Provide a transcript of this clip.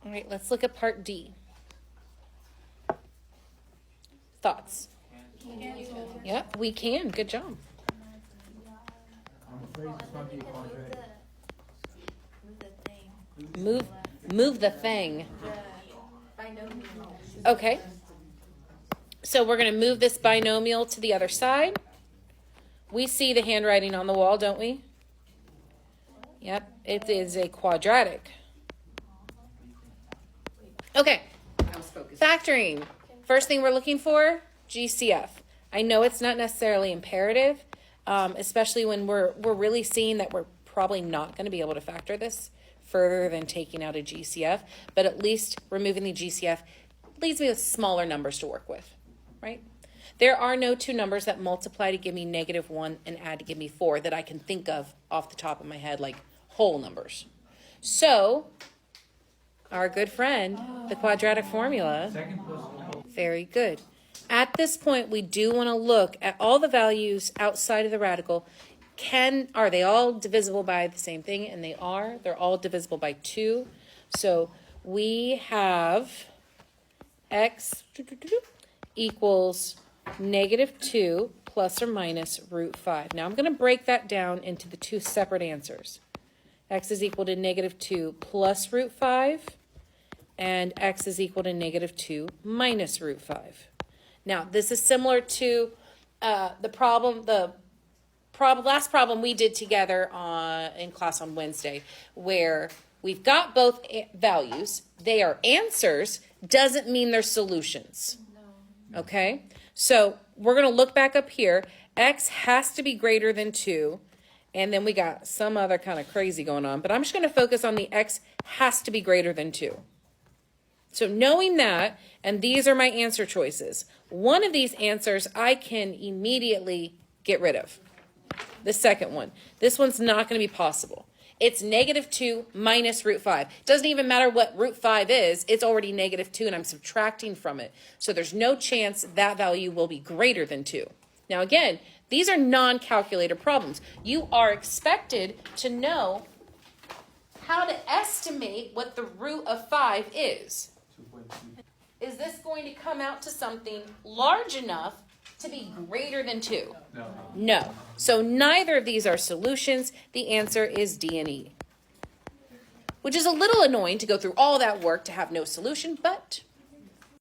All right, let's look at part D. Thoughts? Yep, we can. Good job. Move the thing. Okay. So we're going to move this binomial to the other side. We see the handwriting on the wall, don't we? Yep, it is a quadratic. Okay. Factoring. First thing we're looking for, GCF. I know it's not necessarily imperative, especially when we're really seeing that we're probably not going to be able to factor this further than taking out a GCF, but at least removing the GCF leaves me with smaller numbers to work with, right? There are no two numbers that multiply to give me -1 and add to give me 4 that I can think of off the top of my head, like whole numbers. So, our good friend, the quadratic formula, very good. At this point, we do want to look at all the values outside of the radical. Are they all divisible by the same thing? And they are. They're all divisible by 2. So we have x equals -2 plus or minus √5. Now I'm going to break that down into the two separate answers. X is equal to -2 plus √5, and x is equal to -2 minus √5. Now this is similar to the last problem we did together in class on Wednesday, where we've got both values. They are answers, doesn't mean they're solutions. No. Okay? So we're going to look back up here. X has to be greater than 2, and then we got some other kind of crazy going on. But I'm just going to focus on the x has to be greater than 2. So knowing that, and these are my answer choices, one of these answers I can immediately get rid of. The second one. This one's not going to be possible. It's -2 minus √5. Doesn't even matter what √5 is. It's already -2, and I'm subtracting from it. So there's no chance that value will be greater than 2. Now, again, these are non-calculator problems. You are expected to know how to estimate what the root of 5 is. 2.2. Is this going to come out to something large enough to be greater than 2? No. So neither of these are solutions. The answer is D and E. Which is a little annoying to go through all that work to have no solution, but